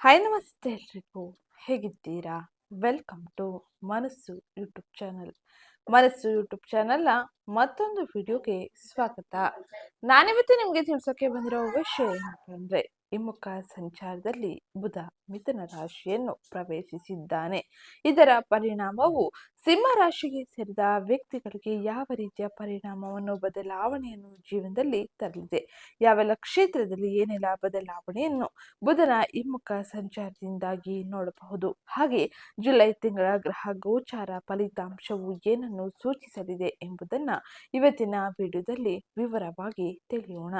Hi ನಮಸ್ತೆ ಎಲ್ರಿಗೂ ಹೇಗಿದ್ದೀರಾ? ವೆಲ್ಕಮ್ ಟು ಮನಸ್ಸು ಯೂಟ್ಯೂಬ್ ಚಾನಲ್. ಮನಸ್ಸು ಯೂಟ್ಯೂಬ್ ಚಾನಲ್ನ ಮತ್ತೊಂದು ವಿಡಿಯೋಗೆ ಸ್ವಾಗತ. ನಾನಿವತ್ತು ನಿಮಗೆ ತಿಳಿಸೋಕೆ ಬಂದಿರೋ ವಿಷಯ ಏನಪ್ಪ ಅಂದರೆ ಹಿಮ್ಮುಖ ಸಂಚಾರದಲ್ಲಿ ಬುಧ ಮಿಥುನ ರಾಶಿಯನ್ನು ಪ್ರವೇಶಿಸಿದ್ದಾನೆ. ಇದರ ಪರಿಣಾಮವು ಸಿಂಹ ರಾಶಿಗೆ ಸೇರಿದ ವ್ಯಕ್ತಿಗಳಿಗೆ ಯಾವ ರೀತಿಯ ಪರಿಣಾಮವನ್ನು ಬದಲಾವಣೆಯನ್ನು ಜೀವನದಲ್ಲಿ ತರಲಿದೆ, ಯಾವೆಲ್ಲ ಕ್ಷೇತ್ರದಲ್ಲಿ ಏನೆಲ್ಲ ಬದಲಾವಣೆಯನ್ನು ಬುಧನ ಹಿಮ್ಮುಖ ಸಂಚಾರದಿಂದಾಗಿ ನೋಡಬಹುದು. ಹಾಗೆ ಜುಲೈ ತಿಂಗಳ ಗ್ರಹ ಗೋಚಾರ ಫಲಿತಾಂಶವು ಏನನ್ನು ಸೂಚಿಸಲಿದೆ ಎಂಬುದನ್ನ ಇವತ್ತಿನ ವಿಡಿಯೋದಲ್ಲಿ ವಿವರವಾಗಿ ತಿಳಿಯೋಣ.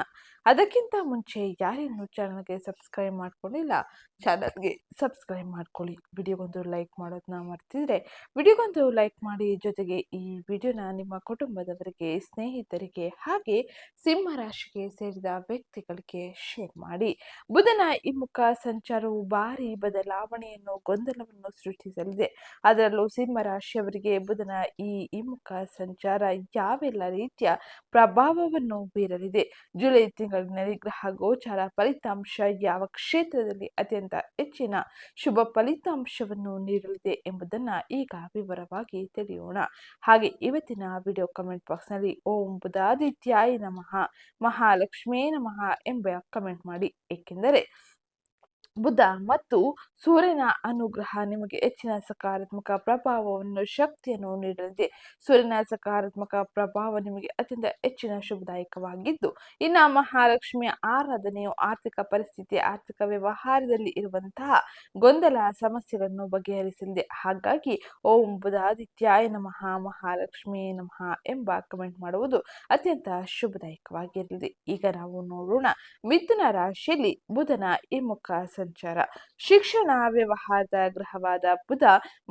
ಅದಕ್ಕಿಂತ ಮುಂಚೆ ಯಾರಿನ್ನು ಚಾನಲ್ಗೆ ಸಬ್ಸ್ಕ್ರೈಬ್ ಮಾಡ್ಕೊಂಡಿಲ್ಲ, ಚಾನಲ್ಗೆ ಸಬ್ಸ್ಕ್ರೈಬ್ ಮಾಡ್ಕೊಳ್ಳಿ. ವಿಡಿಯೋಗೊಂದು ಲೈಕ್ ಮಾಡೋದನ್ನ ಮರ್ತಿದ್ರೆ ವಿಡಿಯೋಗೊಂದು ಲೈಕ್ ಮಾಡಿ. ಜೊತೆಗೆ ಈ ವಿಡಿಯೋನ ನಿಮ್ಮ ಕುಟುಂಬದವರಿಗೆ, ಸ್ನೇಹಿತರಿಗೆ ಹಾಗೆ ಸಿಂಹ ರಾಶಿಗೆ ಸೇರಿದ ವ್ಯಕ್ತಿಗಳಿಗೆ ಶೇರ್ ಮಾಡಿ. ಬುಧನ ಹಿಮ್ಮುಖ ಸಂಚಾರವು ಭಾರಿ ಬದಲಾವಣೆಯನ್ನು, ಗೊಂದಲವನ್ನು ಸೃಷ್ಟಿಸಲಿದೆ. ಅದರಲ್ಲೂ ಸಿಂಹ ರಾಶಿಯವರಿಗೆ ಬುಧನ ಈ ಹಿಮ್ಮುಖ ಸಂಚಾರ ಯಾವೆಲ್ಲ ರೀತಿಯ ಪ್ರಭಾವವನ್ನು ಬೀರಲಿದೆ, ಜುಲೈ ತಿಂಗಳಿನಲ್ಲಿ ಗ್ರಹ ಗೋಚಾರ ಫಲಿತಾಂಶ ಯಾವ ಕ್ಷೇತ್ರದಲ್ಲಿ ಅತ್ಯಂತ ಹೆಚ್ಚಿನ ಶುಭ ಫಲಿತಾಂಶವನ್ನು ನೀಡಲಿದೆ ಎಂಬುದನ್ನ ಈಗ ವಿವರವಾಗಿ ತಿಳಿಯೋಣ. ಹಾಗೆ ಇವತ್ತಿನ ವಿಡಿಯೋ ಕಮೆಂಟ್ ಬಾಕ್ಸ್ನಲ್ಲಿ ಓಂ ಬುಧಾದಿತ್ಯಾಯ ನಮಃ, ಮಹಾಲಕ್ಷ್ಮೀ ನಮಃ ಎಂಬ ಕಮೆಂಟ್ ಮಾಡಿ. ಏಕೆಂದರೆ ಬುಧ ಮತ್ತು ಸೂರ್ಯನ ಅನುಗ್ರಹ ನಿಮಗೆ ಹೆಚ್ಚಿನ ಸಕಾರಾತ್ಮಕ ಪ್ರಭಾವವನ್ನು, ಶಕ್ತಿಯನ್ನು ನೀಡಲಿದೆ. ಸೂರ್ಯನ ಸಕಾರಾತ್ಮಕ ಪ್ರಭಾವ ನಿಮಗೆ ಅತ್ಯಂತ ಹೆಚ್ಚಿನ ಶುಭದಾಯಕವಾಗಿದ್ದು, ಇನ್ನು ಮಹಾಲಕ್ಷ್ಮಿಯ ಆರಾಧನೆಯು ಆರ್ಥಿಕ ಪರಿಸ್ಥಿತಿ, ಆರ್ಥಿಕ ವ್ಯವಹಾರದಲ್ಲಿ ಇರುವಂತಹ ಗೊಂದಲ ಸಮಸ್ಯೆಗಳನ್ನು ಬಗೆಹರಿಸಲಿದೆ. ಹಾಗಾಗಿ ಓಂ ಬುಧಾದಿತ್ಯಾಯ ನಮಃ, ಮಹಾಲಕ್ಷ್ಮೀ ನಮಃ ಎಂಬ ಕಮೆಂಟ್ ಮಾಡುವುದು ಅತ್ಯಂತ ಶುಭದಾಯಕವಾಗಿರಲಿದೆ. ಈಗ ನಾವು ನೋಡೋಣ ಮಿಥುನ ರಾಶಿಯಲ್ಲಿ ಬುಧನ ಹಿಮ್ಮುಖ ಸಂಚಾರ. ಶಿಕ್ಷಣ ವ್ಯವಹಾರದ ಗ್ರಹವಾದ ಬುಧ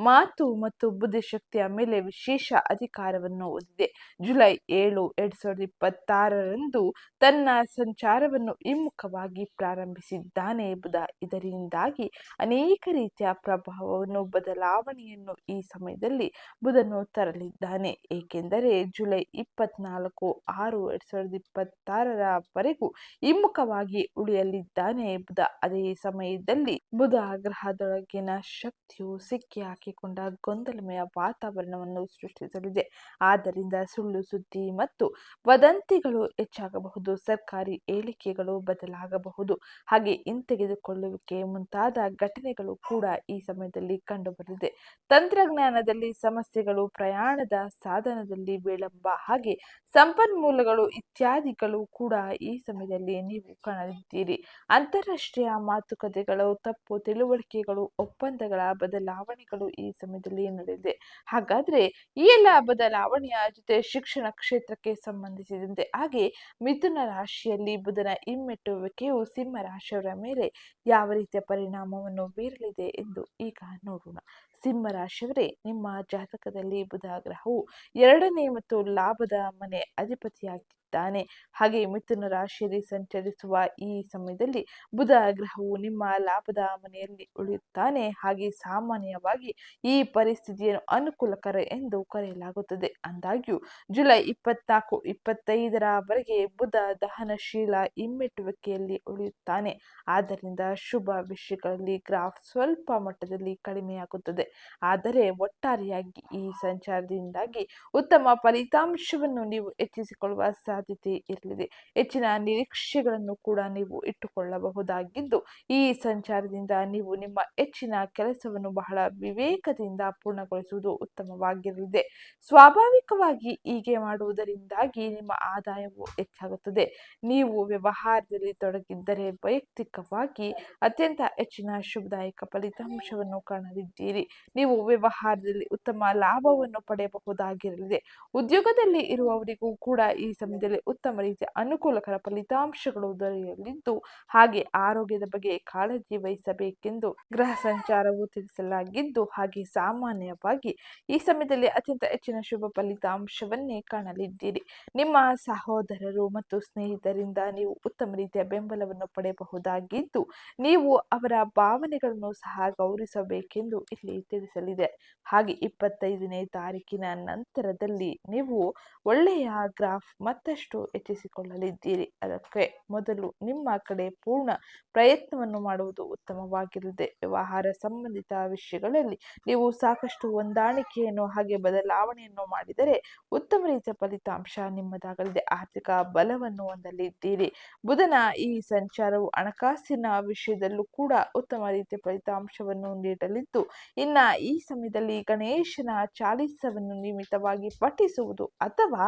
ಮಾತು ಮತ್ತು ಬುದ್ಧಿಶಕ್ತಿಯ ಮೇಲೆ ವಿಶೇಷ ಅಧಿಕಾರವನ್ನು ಹೊಂದಿದೆ. ಜುಲೈ 7, 2026ರಂದು ತನ್ನ ಸಂಚಾರವನ್ನು ಹಿಮ್ಮುಖವಾಗಿ ಪ್ರಾರಂಭಿಸಿದ್ದಾನೆ ಬುಧ. ಇದರಿಂದಾಗಿ ಅನೇಕ ರೀತಿಯ ಪ್ರಭಾವವನ್ನು, ಬದಲಾವಣೆಯನ್ನು ಈ ಸಮಯದಲ್ಲಿ ಬುಧನು ತರಲಿದ್ದಾನೆ. ಏಕೆಂದರೆ ಜುಲೈ 24, 6, 2026ರವರೆಗೂ ಹಿಮ್ಮುಖವಾಗಿ ಉಳಿಯಲಿದ್ದಾನೆ ಬುಧ. ಅದೇ ಸಮಯದಲ್ಲಿ ಬುಧ ಗ್ರಹದೊಳಗಿನ ಶಕ್ತಿಯು ಸಿಕ್ಕಿ ಹಾಕಿಕೊಂಡ ಗೊಂದಲಮಯ ವಾತಾವರಣವನ್ನು ಸೃಷ್ಟಿಸಲಿದೆ. ಆದ್ದರಿಂದ ಸುಳ್ಳು ಸುದ್ದಿ ಮತ್ತು ವದಂತಿಗಳು ಹೆಚ್ಚಾಗಬಹುದು, ಸರ್ಕಾರಿ ಹೇಳಿಕೆಗಳು ಬದಲಾಗಬಹುದು, ಹಾಗೆ ಹಿಂತೆಗೆದುಕೊಳ್ಳುವಿಕೆ ಮುಂತಾದ ಘಟನೆಗಳು ಕೂಡ ಈ ಸಮಯದಲ್ಲಿ ಕಂಡುಬರಲಿದೆ. ತಂತ್ರಜ್ಞಾನದಲ್ಲಿ ಸಮಸ್ಯೆಗಳು, ಪ್ರಯಾಣದ ಸಾಧನದಲ್ಲಿ ವಿಳಂಬ, ಹಾಗೆ ಸಂಪನ್ಮೂಲಗಳು ಇತ್ಯಾದಿಗಳು ಕೂಡ ಈ ಸಮಯದಲ್ಲಿ ನೀವು ಕಾಣಲಿದ್ದೀರಿ. ಅಂತಾರಾಷ್ಟ್ರೀಯ ಮಾತುಕತೆಗಳು, ತಪ್ಪು ತಿಳುವಳಿಕೆಗಳು, ಒಪ್ಪಂದಗಳ ಬದಲಾವಣೆಗಳು ಈ ಸಮಯದಲ್ಲಿ ನಡೆದಿದೆ. ಹಾಗಾದ್ರೆ ಈ ಎಲ್ಲ ಬದಲಾವಣೆಯ ಜೊತೆ ಶಿಕ್ಷಣ ಕ್ಷೇತ್ರಕ್ಕೆ ಸಂಬಂಧಿಸಿದಂತೆ ಹಾಗೆ ಮಿಥುನ ರಾಶಿಯಲ್ಲಿ ಬುಧನ ಹಿಮ್ಮೆಟ್ಟುವಿಕೆಯು ಸಿಂಹ ರಾಶಿಯವರ ಮೇಲೆ ಯಾವ ರೀತಿಯ ಪರಿಣಾಮವನ್ನು ಬೀರಲಿದೆ ಎಂದು ಈಗ ನೋಡೋಣ. ಸಿಂಹ ರಾಶಿಯವರೇ, ನಿಮ್ಮ ಜಾತಕದಲ್ಲಿ ಬುಧ ಗ್ರಹವು 2ನೇ ಮತ್ತು ಲಾಭದ ಮನೆ ಅಧಿಪತಿಯಾಗಿದ್ದಾನೆ. ಹಾಗೆ ಮಿಥುನ ರಾಶಿಯಲ್ಲಿ ಸಂಚರಿಸುವ ಈ ಸಮಯದಲ್ಲಿ ಬುಧ ಗ್ರಹವು ನಿಮ್ಮ ಲಾಭದ ಮನೆಯಲ್ಲಿ ಉಳಿಯುತ್ತಾನೆ. ಹಾಗೆ ಸಾಮಾನ್ಯವಾಗಿ ಈ ಪರಿಸ್ಥಿತಿಯನ್ನು ಅನುಕೂಲಕರ ಎಂದು ಕರೆಯಲಾಗುತ್ತದೆ. ಅಂದಾಗ್ಯೂ ಜುಲೈ 24, 25ರವರೆಗೆ ಬುಧ ದಹನಶೀಲ ಹಿಮ್ಮೆಟ್ಟುವಿಕೆಯಲ್ಲಿ ಉಳಿಯುತ್ತಾನೆ. ಆದ್ದರಿಂದ ಶುಭ ವಿಷಯಗಳಲ್ಲಿ ಗ್ರಾಫ್ ಸ್ವಲ್ಪ ಮಟ್ಟದಲ್ಲಿ ಕಡಿಮೆಯಾಗುತ್ತದೆ. ಆದರೆ ಒಟ್ಟಾರೆಯಾಗಿ ಈ ಸಂಚಾರದಿಂದಾಗಿ ಉತ್ತಮ ಫಲಿತಾಂಶವನ್ನು ನೀವು ಹೆಚ್ಚಿಸಿಕೊಳ್ಳುವ ಸಾಧ್ಯತೆ ಇರಲಿದೆ. ಹೆಚ್ಚಿನ ನಿರೀಕ್ಷೆಗಳನ್ನು ಕೂಡ ನೀವು ಇಟ್ಟುಕೊಳ್ಳಬಹುದಾಗಿದ್ದು, ಈ ಸಂಚಾರದಿಂದ ನೀವು ನಿಮ್ಮ ಹೆಚ್ಚಿನ ಕೆಲಸವನ್ನು ಬಹಳ ವಿವೇಕದಿಂದ ಪೂರ್ಣಗೊಳಿಸುವುದು ಉತ್ತಮವಾಗಿರಲಿದೆ. ಸ್ವಾಭಾವಿಕವಾಗಿ ಹೀಗೆ ಮಾಡುವುದರಿಂದಾಗಿ ನಿಮ್ಮ ಆದಾಯವು ಹೆಚ್ಚಾಗುತ್ತದೆ. ನೀವು ವ್ಯವಹಾರದಲ್ಲಿ ತೊಡಗಿದ್ದರೆ ವೈಯಕ್ತಿಕವಾಗಿ ಅತ್ಯಂತ ಹೆಚ್ಚಿನ ಶುಭದಾಯಕ ಫಲಿತಾಂಶವನ್ನು ಕಾಣಲಿದ್ದೀರಿ. ನೀವು ವ್ಯವಹಾರದಲ್ಲಿ ಉತ್ತಮ ಲಾಭವನ್ನು ಪಡೆಯಬಹುದಾಗಿರಲಿದೆ. ಉದ್ಯೋಗದಲ್ಲಿ ಇರುವವರಿಗೂ ಕೂಡ ಈ ಸಮಯದಲ್ಲಿ ಉತ್ತಮ ರೀತಿಯ ಅನುಕೂಲಕರ ಫಲಿತಾಂಶಗಳು ದೊರೆಯಲಿದ್ದು, ಹಾಗೆ ಆರೋಗ್ಯದ ಬಗ್ಗೆ ಕಾಳಜಿ ವಹಿಸಬೇಕೆಂದು ಗ್ರಹ ಸಂಚಾರವು ತಿಳಿಸಲಾಗಿದ್ದು, ಹಾಗೆ ಸಾಮಾನ್ಯವಾಗಿ ಈ ಸಮಯದಲ್ಲಿ ಅತ್ಯಂತ ಹೆಚ್ಚಿನ ಶುಭ ಫಲಿತಾಂಶವನ್ನೇ ಕಾಣಲಿದ್ದೀರಿ. ನಿಮ್ಮ ಸಹೋದರರು ಮತ್ತು ಸ್ನೇಹಿತರಿಂದ ನೀವು ಉತ್ತಮ ರೀತಿಯ ಬೆಂಬಲವನ್ನು ಪಡೆಯಬಹುದಾಗಿದ್ದು, ನೀವು ಅವರ ಭಾವನೆಗಳನ್ನು ಸಹ ಗೌರವಿಸಬೇಕೆಂದು ಇಲ್ಲಿ ತಿಳಿಸಲಿದೆ. ಹಾಗೆ 25ನೇ ತಾರೀಕಿನ ನಂತರದಲ್ಲಿ ನೀವು ಒಳ್ಳೆಯ ಗ್ರಾಫ್ ಮತ್ತೆ ಮತ್ತಷ್ಟು ಹೆಚ್ಚಿಸಿಕೊಳ್ಳಲಿದ್ದೀರಿ. ಅದಕ್ಕೆ ಮೊದಲು ನಿಮ್ಮ ಕಡೆ ಪೂರ್ಣ ಪ್ರಯತ್ನವನ್ನು ಮಾಡುವುದು ಉತ್ತಮವಾಗಿರಲಿದೆ. ವ್ಯವಹಾರ ಸಂಬಂಧಿತ ವಿಷಯಗಳಲ್ಲಿ ನೀವು ಸಾಕಷ್ಟು ಹೊಂದಾಣಿಕೆಯನ್ನು ಹಾಗೆ ಬದಲಾವಣೆಯನ್ನು ಮಾಡಿದರೆ ಉತ್ತಮ ರೀತಿಯ ಫಲಿತಾಂಶ ನಿಮ್ಮದಾಗಲಿದೆ. ಆರ್ಥಿಕ ಬಲವನ್ನು ಹೊಂದಲಿದ್ದೀರಿ. ಬುಧನ ಈ ಸಂಚಾರವು ಹಣಕಾಸಿನ ವಿಷಯದಲ್ಲೂ ಕೂಡ ಉತ್ತಮ ರೀತಿಯ ಫಲಿತಾಂಶವನ್ನು ನೀಡಲಿದ್ದು, ಇನ್ನ ಈ ಸಮಯದಲ್ಲಿ ಗಣೇಶನ ಚಾಲಿಸವನ್ನು ನಿಯಮಿತವಾಗಿ ಪಠಿಸುವುದು ಅಥವಾ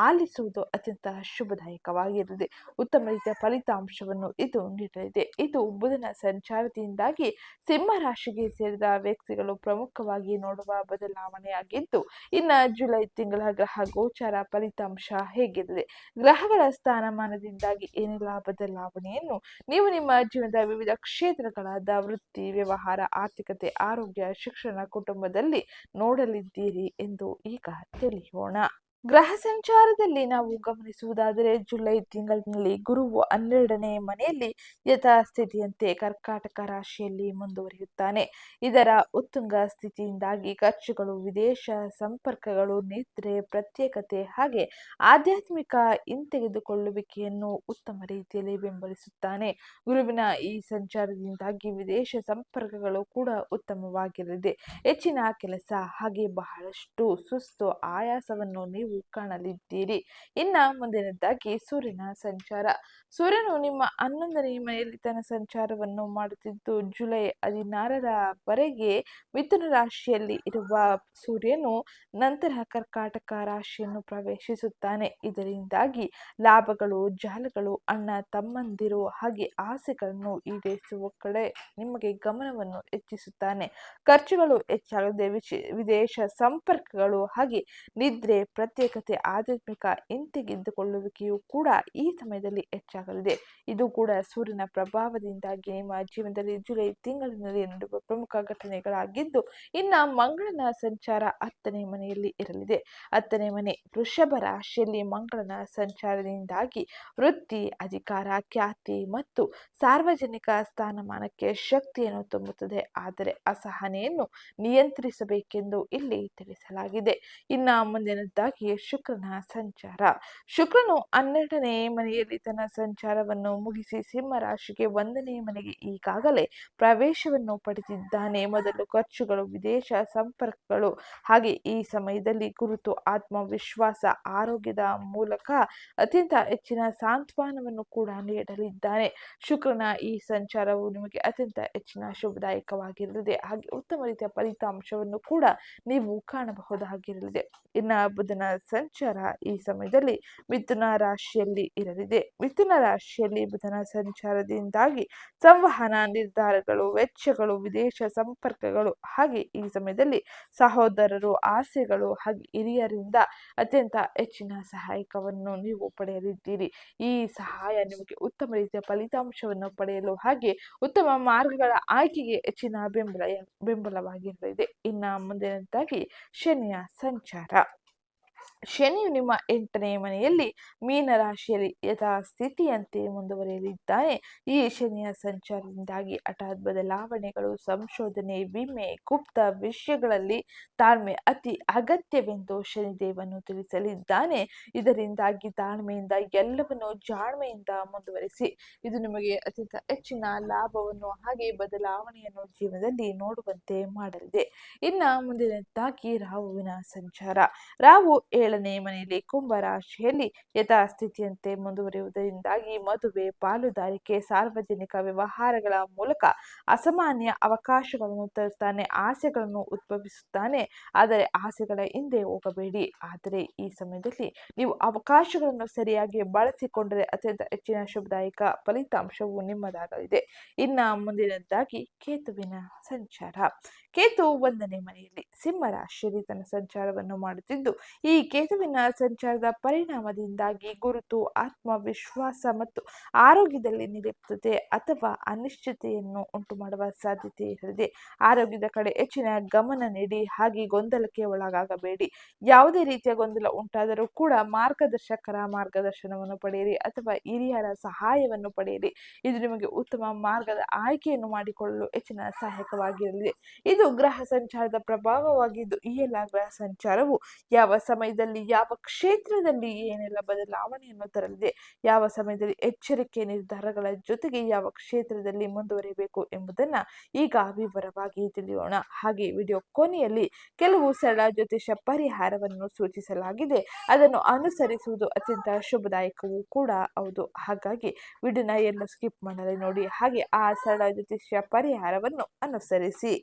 ಆಲಿಸುವುದು ಅತ್ಯಂತ ಶುಭದಾಯಕವಾಗಿರಲಿದೆ. ಉತ್ತಮ ರೀತಿಯ ಫಲಿತಾಂಶವನ್ನು ಇದು ನೀಡಲಿದೆ. ಇದು ಬುಧನ ಸಂಚಾರದಿಂದಾಗಿ ಸಿಂಹ ರಾಶಿಗೆ ಸೇರಿದ ವ್ಯಕ್ತಿಗಳು ಪ್ರಮುಖವಾಗಿ ನೋಡುವ ಬದಲಾವಣೆಯಾಗಿದ್ದು, ಇನ್ನು ಜುಲೈ ತಿಂಗಳ ಗ್ರಹ ಗೋಚಾರ ಫಲಿತಾಂಶ ಹೇಗಿರಲಿದೆ? ಗ್ರಹಗಳ ಸ್ಥಾನಮಾನದಿಂದಾಗಿ ಏನೆಲ್ಲ ಬದಲಾವಣೆಯನ್ನು ನೀವು ನಿಮ್ಮ ಜೀವನದ ವಿವಿಧ ಕ್ಷೇತ್ರಗಳಾದ ವೃತ್ತಿ, ವ್ಯವಹಾರ, ಆರ್ಥಿಕತೆ, ಆರೋಗ್ಯ, ಶಿಕ್ಷಣ, ಕುಟುಂಬದಲ್ಲಿ ನೋಡಲಿದ್ದೀರಿ ಎಂದು ಈಗ ತಿಳಿಯೋಣ. ಗ್ರಹ ಸಂಚಾರದಲ್ಲಿ ನಾವು ಗಮನಿಸುವುದಾದರೆ ಜುಲೈ ತಿಂಗಳಿನಲ್ಲಿ ಗುರುವು 12ನೇ ಮನೆಯಲ್ಲಿ ಯಥಾಸ್ಥಿತಿಯಂತೆ ಕರ್ಕಾಟಕ ರಾಶಿಯಲ್ಲಿ ಮುಂದುವರಿಯುತ್ತಾನೆ. ಇದರ ಉತ್ತುಂಗ ಸ್ಥಿತಿಯಿಂದಾಗಿ ಖರ್ಚುಗಳು, ವಿದೇಶ ಸಂಪರ್ಕಗಳು, ನಿದ್ರೆ, ಪ್ರತ್ಯೇಕತೆ ಹಾಗೆ ಆಧ್ಯಾತ್ಮಿಕ ಹಿಂತೆಗೆದುಕೊಳ್ಳುವಿಕೆಯನ್ನು ಉತ್ತಮ ರೀತಿಯಲ್ಲಿ ಬೆಂಬಲಿಸುತ್ತಾನೆ. ಗುರುವಿನ ಈ ಸಂಚಾರದಿಂದಾಗಿ ವಿದೇಶ ಸಂಪರ್ಕಗಳು ಕೂಡ ಉತ್ತಮವಾಗಿರಲಿದೆ. ಹೆಚ್ಚಿನ ಕೆಲಸ ಹಾಗೆ ಬಹಳಷ್ಟು ಸುಸ್ತು, ಆಯಾಸವನ್ನು ನೀವು ಕಾಣಲಿದ್ದೀರಿ. ಇನ್ನ ಮುಂದಿನದ್ದಾಗಿ ಸೂರ್ಯನ ಸಂಚಾರ. ಸೂರ್ಯನು ನಿಮ್ಮ 11ನೇ ಮನೆಯಲ್ಲಿ ತನ್ನ ಸಂಚಾರವನ್ನು ಮಾಡುತ್ತಿದ್ದು, ಜುಲೈ 16ರವರೆಗೆ ಮಿಥುನ ರಾಶಿಯಲ್ಲಿ ಇರುವ ಸೂರ್ಯನು ನಂತರ ಕರ್ಕಾಟಕ ರಾಶಿಯನ್ನು ಪ್ರವೇಶಿಸುತ್ತಾನೆ. ಇದರಿಂದಾಗಿ ಲಾಭಗಳು, ಜಾಲಗಳು, ಅಣ್ಣ ತಮ್ಮಂದಿರು ಹಾಗೆ ಆಸೆಗಳನ್ನು ಈಡೇರಿಸುವ ಕಡೆ ನಿಮಗೆ ಗಮನವನ್ನು ಹೆಚ್ಚಿಸುತ್ತಾನೆ. ಖರ್ಚುಗಳು ಹೆಚ್ಚಾಗದೆ ವಿದೇಶ ಸಂಪರ್ಕಗಳು ಹಾಗೆ ನಿದ್ರೆ, ಪ್ರತ್ಯೇಕತೆ, ಆಧ್ಯಾತ್ಮಿಕ ಹಿಂತೆಗೆದುಕೊಳ್ಳುವಿಕೆಯು ಕೂಡ ಈ ಸಮಯದಲ್ಲಿ ಹೆಚ್ಚಾಗಲಿದೆ. ಇದು ಕೂಡ ಸೂರ್ಯನ ಪ್ರಭಾವದಿಂದಾಗಿ ನಿಮ್ಮ ಜೀವನದಲ್ಲಿ ಜುಲೈ ತಿಂಗಳಿನಲ್ಲಿ ನಡೆಯುವ ಪ್ರಮುಖ ಘಟನೆಗಳಾಗಿದ್ದು, ಇನ್ನು ಮಂಗಳನ ಸಂಚಾರ 10ನೇ ಮನೆಯಲ್ಲಿ ಇರಲಿದೆ. 10ನೇ ಮನೆ ವೃಷಭ ರಾಶಿಯಲ್ಲಿ ಮಂಗಳನ ಸಂಚಾರದಿಂದಾಗಿ ವೃತ್ತಿ, ಅಧಿಕಾರ, ಖ್ಯಾತಿ ಮತ್ತು ಸಾರ್ವಜನಿಕ ಸ್ಥಾನಮಾನಕ್ಕೆ ಶಕ್ತಿಯನ್ನು ತುಂಬುತ್ತದೆ. ಆದರೆ ಅಸಹನೆಯನ್ನು ನಿಯಂತ್ರಿಸಬೇಕೆಂದು ಇಲ್ಲಿ ತಿಳಿಸಲಾಗಿದೆ. ಇನ್ನ ಮುಂದಿನದ್ದಾಗಿ ಶುಕ್ರನ ಸಂಚಾರ. ಶುಕ್ರನು 12ನೇ ಮನೆಯಲ್ಲಿ ತನ್ನ ಸಂಚಾರವನ್ನು ಮುಗಿಸಿ ಸಿಂಹ ರಾಶಿಗೆ 1ನೇ ಮನೆಗೆ ಈಗಾಗಲೇ ಪ್ರವೇಶವನ್ನು ಪಡೆದಿದ್ದಾನೆ. ಮೊದಲು ಖರ್ಚುಗಳು, ವಿದೇಶ ಸಂಪರ್ಕಗಳು ಹಾಗೆ ಈ ಸಮಯದಲ್ಲಿ ಗುರುತು, ಆತ್ಮವಿಶ್ವಾಸ, ಆರೋಗ್ಯದ ಮೂಲಕ ಅತ್ಯಂತ ಹೆಚ್ಚಿನ ಸಾಂತ್ವನವನ್ನು ಕೂಡ ನೀಡಲಿದ್ದಾನೆ. ಶುಕ್ರನ ಈ ಸಂಚಾರವು ನಿಮಗೆ ಅತ್ಯಂತ ಹೆಚ್ಚಿನ ಶುಭದಾಯಕವಾಗಿರಲಿದೆ. ಹಾಗೆ ಉತ್ತಮ ರೀತಿಯ ಫಲಿತಾಂಶವನ್ನು ಕೂಡ ನೀವು ಕಾಣಬಹುದಾಗಿರಲಿದೆ. ಇನ್ನು ಬುಧನ ಸಂಚಾರ ಈ ಸಮಯದಲ್ಲಿ ಮಿಥುನ ರಾಶಿಯಲ್ಲಿ ಇರಲಿದೆ. ಮಿಥುನ ರಾಶಿಯಲ್ಲಿ ಬುಧನ ಸಂಚಾರದಿಂದಾಗಿ ಸಂವಹನ, ನಿರ್ಧಾರಗಳು, ವೆಚ್ಚಗಳು, ವಿದೇಶ ಸಂಪರ್ಕಗಳು ಹಾಗೆ ಈ ಸಮಯದಲ್ಲಿ ಸಹೋದರರು, ಆಸೆಗಳು ಹಾಗೆ ಹಿರಿಯರಿಂದ ಅತ್ಯಂತ ಹೆಚ್ಚಿನ ಸಹಾಯಕವನ್ನು ನೀವು ಪಡೆಯಲಿದ್ದೀರಿ. ಈ ಸಹಾಯ ನಿಮಗೆ ಉತ್ತಮ ರೀತಿಯ ಫಲಿತಾಂಶವನ್ನು ಪಡೆಯಲು ಹಾಗೆ ಉತ್ತಮ ಮಾರ್ಗಗಳ ಆಯ್ಕೆಗೆ ಹೆಚ್ಚಿನ ಬೆಂಬಲವಾಗಿರಲಿದೆ. ಇನ್ನು ಮುಂದಿನದ್ದಾಗಿ ಶನಿಯ ಸಂಚಾರ. ಶನಿಯು ನಿಮ್ಮ 8ನೇ ಮನೆಯಲ್ಲಿ ಮೀನ ರಾಶಿಯಲ್ಲಿ ಯಥಾಸ್ಥಿತಿಯಂತೆ ಮುಂದುವರಿಯಲಿದ್ದಾನೆ. ಈ ಶನಿಯ ಸಂಚಾರದಿಂದಾಗಿ ಹಠಾತ್ ಬದಲಾವಣೆಗಳು, ಸಂಶೋಧನೆ, ವಿಮೆ, ಗುಪ್ತ ವಿಷಯಗಳಲ್ಲಿ ತಾಳ್ಮೆ ಅತಿ ಅಗತ್ಯವೆಂದು ಶನಿದೇವನು ತಿಳಿಸಲಿದ್ದಾನೆ. ಇದರಿಂದಾಗಿ ತಾಳ್ಮೆಯಿಂದ ಎಲ್ಲವನ್ನು ಜಾಣ್ಮೆಯಿಂದ ಮುಂದುವರಿಸಿ. ಇದು ನಿಮಗೆ ಅತ್ಯಂತ ಹೆಚ್ಚಿನ ಲಾಭವನ್ನು ಹಾಗೆ ಬದಲಾವಣೆಯನ್ನು ಜೀವನದಲ್ಲಿ ನೋಡುವಂತೆ ಮಾಡಲಿದೆ. ಇನ್ನು ಮುಂದಿನದ್ದಾಗಿ ರಾಹುವಿನ ಸಂಚಾರ. ರಾಹು 7ನೇ ಮನೆಯಲ್ಲಿ ಕುಂಭ ರಾಶಿಯಲ್ಲಿ ಯಥಾಸ್ಥಿತಿಯಂತೆ ಮುಂದುವರಿಯುವುದರಿಂದಾಗಿ ಮದುವೆ, ಪಾಲುದಾರಿಕೆ, ಸಾರ್ವಜನಿಕ ವ್ಯವಹಾರಗಳ ಮೂಲಕ ಅಸಾಮಾನ್ಯ ಅವಕಾಶಗಳನ್ನು ತರುತ್ತಾನೆ. ಆಸೆಗಳನ್ನು ಉದ್ಭವಿಸುತ್ತಾನೆ. ಆದರೆ ಆಸೆಗಳ ಹಿಂದೆ ಹೋಗಬೇಡಿ. ಆದರೆ ಈ ಸಮಯದಲ್ಲಿ ನೀವು ಅವಕಾಶಗಳನ್ನು ಸರಿಯಾಗಿ ಬಳಸಿಕೊಂಡರೆ ಅತ್ಯಂತ ಹೆಚ್ಚಿನ ಶುಭದಾಯಕ ಫಲಿತಾಂಶವು ನಿಮ್ಮದಾಗಲಿದೆ. ಇನ್ನ ಮುಂದಿನದ್ದಾಗಿ ಕೇತುವಿನ ಸಂಚಾರ. ಕೇತು 1ನೇ ಮನೆಯಲ್ಲಿ ಸಿಂಹ ರಾಶಿಯಲ್ಲಿ ತನ್ನ ಸಂಚಾರವನ್ನು ಮಾಡುತ್ತಿದ್ದು, ಈ ಕೇತುವಿನ ಸಂಚಾರದ ಪರಿಣಾಮದಿಂದಾಗಿ ಗುರುತು, ಆತ್ಮವಿಶ್ವಾಸ ಮತ್ತು ಆರೋಗ್ಯದಲ್ಲಿ ನಿರ್ಲಿಪ್ತತೆ ಅಥವಾ ಅನಿಶ್ಚಿತೆಯನ್ನು ಉಂಟು ಮಾಡುವ ಸಾಧ್ಯತೆ ಇರಲಿದೆ. ಆರೋಗ್ಯದ ಕಡೆ ಹೆಚ್ಚಿನ ಗಮನ ನೀಡಿ. ಹಾಗೆ ಗೊಂದಲಕ್ಕೆ ಒಳಗಾಗಬೇಡಿ. ಯಾವುದೇ ರೀತಿಯ ಗೊಂದಲ ಉಂಟಾದರೂ ಕೂಡ ಮಾರ್ಗದರ್ಶಕರ ಮಾರ್ಗದರ್ಶನವನ್ನು ಪಡೆಯಿರಿ ಅಥವಾ ಹಿರಿಯರ ಸಹಾಯವನ್ನು ಪಡೆಯಿರಿ. ಇದು ನಿಮಗೆ ಉತ್ತಮ ಮಾರ್ಗದ ಆಯ್ಕೆಯನ್ನು ಮಾಡಿಕೊಳ್ಳಲು ಹೆಚ್ಚಿನ ಸಹಾಯಕವಾಗಿರಲಿದೆ. ಇದು ಇದು ಗ್ರಹ ಸಂಚಾರದ ಪ್ರಭಾವವಾಗಿದ್ದು ಈ ಎಲ್ಲ ಗ್ರಹ ಸಂಚಾರವು ಯಾವ ಸಮಯದಲ್ಲಿ ಯಾವ ಕ್ಷೇತ್ರದಲ್ಲಿ ಏನೆಲ್ಲ ಬದಲಾವಣೆಯನ್ನು ತರಲಿದೆ, ಯಾವ ಸಮಯದಲ್ಲಿ ಎಚ್ಚರಿಕೆ ನಿರ್ಧಾರಗಳ ಜೊತೆಗೆ ಯಾವ ಕ್ಷೇತ್ರದಲ್ಲಿ ಮುಂದುವರಿಬೇಕು ಎಂಬುದನ್ನ ಈಗ ವಿವರವಾಗಿ ತಿಳಿಯೋಣ. ಹಾಗೆ ವಿಡಿಯೋ ಕೊನೆಯಲ್ಲಿ ಕೆಲವು ಸರಳ ಜ್ಯೋತಿಷ ಪರಿಹಾರವನ್ನು ಸೂಚಿಸಲಾಗಿದೆ. ಅದನ್ನು ಅನುಸರಿಸುವುದು ಅತ್ಯಂತ ಶುಭದಾಯಕವೂ ಕೂಡ ಹೌದು. ಹಾಗಾಗಿ ವಿಡಿಯೋನ ಎಲ್ಲ ಸ್ಕಿಪ್ ಮಾಡದೆ ನೋಡಿ, ಹಾಗೆ ಆ ಸರಳ ಜ್ಯೋತಿಷ್ಯ ಪರಿಹಾರವನ್ನು ಅನುಸರಿಸಿ.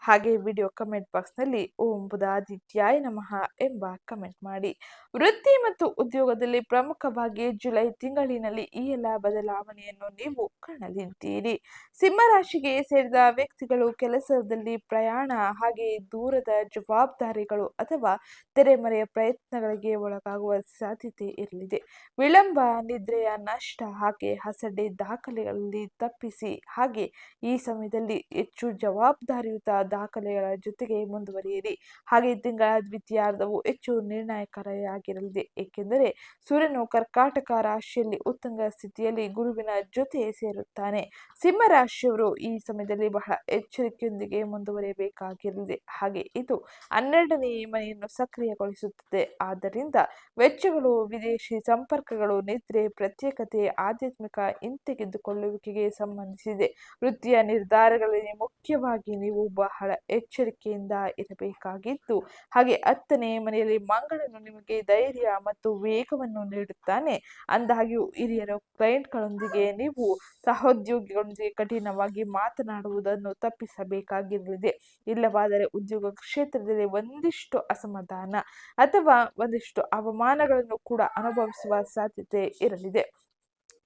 ಹಾಗೆ ವಿಡಿಯೋ ಕಮೆಂಟ್ ಬಾಕ್ಸ್ನಲ್ಲಿ ಓಂ ಬುಧಾದಿತ್ಯಾಯ ನಮಃ ಎಂಬ ಕಮೆಂಟ್ ಮಾಡಿ. ವೃತ್ತಿ ಮತ್ತು ಉದ್ಯೋಗದಲ್ಲಿ ಪ್ರಮುಖವಾಗಿ ಜುಲೈ ತಿಂಗಳಿನಲ್ಲಿ ಈ ಎಲ್ಲ ಬದಲಾವಣೆಯನ್ನು ನೀವು ಕಾಣಲಿದ್ದೀರಿ. ಸಿಂಹರಾಶಿಗೆ ಸೇರಿದ ವ್ಯಕ್ತಿಗಳು ಕೆಲಸದಲ್ಲಿ ಪ್ರಯಾಣ, ಹಾಗೆ ದೂರದ ಜವಾಬ್ದಾರಿಗಳು ಅಥವಾ ತೆರೆಮರೆಯ ಪ್ರಯತ್ನಗಳಿಗೆ ಒಳಗಾಗುವ ಸಾಧ್ಯತೆ ಇರಲಿದೆ. ವಿಳಂಬ, ನಿದ್ರೆಯ ನಷ್ಟ, ಹಾಗೆ ಹಸಡೆ ದಾಖಲೆಗಳಲ್ಲಿ ತಪ್ಪಿಸಿ. ಹಾಗೆ ಈ ಸಮಯದಲ್ಲಿ ಹೆಚ್ಚು ಜವಾಬ್ದಾರಿಯುತ ದಾಖಲೆಗಳ ಜೊತೆಗೆ ಮುಂದುವರಿಯಿರಿ. ಹಾಗೆ ತಿಂಗಳ ದ್ವಿತೀಯಾರ್ಧವು ಹೆಚ್ಚು ನಿರ್ಣಾಯಕರಾಗಿರಲಿದೆ, ಏಕೆಂದರೆ ಸೂರ್ಯನು ಕರ್ಕಾಟಕ ರಾಶಿಯಲ್ಲಿ ಉತ್ತುಂಗ ಸ್ಥಿತಿಯಲ್ಲಿ ಗುರುವಿನ ಜೊತೆ ಸೇರುತ್ತಾನೆ. ಸಿಂಹರಾಶಿಯವರು ಈ ಸಮಯದಲ್ಲಿ ಬಹಳ ಎಚ್ಚರಿಕೆಯೊಂದಿಗೆ ಮುಂದುವರಿಯಬೇಕಾಗಿರಲಿದೆ. ಹಾಗೆ ಇದು 12ನೇ ಮನೆಯನ್ನು ಸಕ್ರಿಯಗೊಳಿಸುತ್ತದೆ. ಆದ್ದರಿಂದ ವೆಚ್ಚಗಳು, ವಿದೇಶಿ ಸಂಪರ್ಕಗಳು, ನಿದ್ರೆ, ಪ್ರತ್ಯೇಕತೆ, ಆಧ್ಯಾತ್ಮಿಕ ಹಿಂತೆಗೆದುಕೊಳ್ಳುವಿಕೆಗೆ ಸಂಬಂಧಿಸಿದೆ. ವೃತ್ತಿಯ ನಿರ್ಧಾರಗಳಲ್ಲಿ ಮುಖ್ಯವಾಗಿ ನೀವು ಬಹಳ ಎಚ್ಚರಿಕೆಯಿಂದ ಇರಬೇಕಾಗಿದ್ದು, ಹಾಗೆ 10ನೇ ಮನೆಯಲ್ಲಿ ಮಂಗಳನು ನಿಮಗೆ ಧೈರ್ಯ ಮತ್ತು ವೇಗವನ್ನು ನೀಡುತ್ತಾನೆ. ಅಂದಾಗ್ಯೂ ಹಿರಿಯರ ಕ್ಲೈಂಟ್ಗಳೊಂದಿಗೆ ನೀವು ಸಹೋದ್ಯೋಗಿಗಳೊಂದಿಗೆ ಕಠಿಣವಾಗಿ ಮಾತನಾಡುವುದನ್ನು ತಪ್ಪಿಸಬೇಕಾಗಿರಲಿದೆ. ಇಲ್ಲವಾದರೆ ಉದ್ಯೋಗ ಕ್ಷೇತ್ರದಲ್ಲಿ ಒಂದಿಷ್ಟು ಅಸಮಾಧಾನ ಅಥವಾ ಒಂದಿಷ್ಟು ಅವಮಾನಗಳನ್ನು ಕೂಡ ಅನುಭವಿಸುವ ಸಾಧ್ಯತೆ ಇರಲಿದೆ.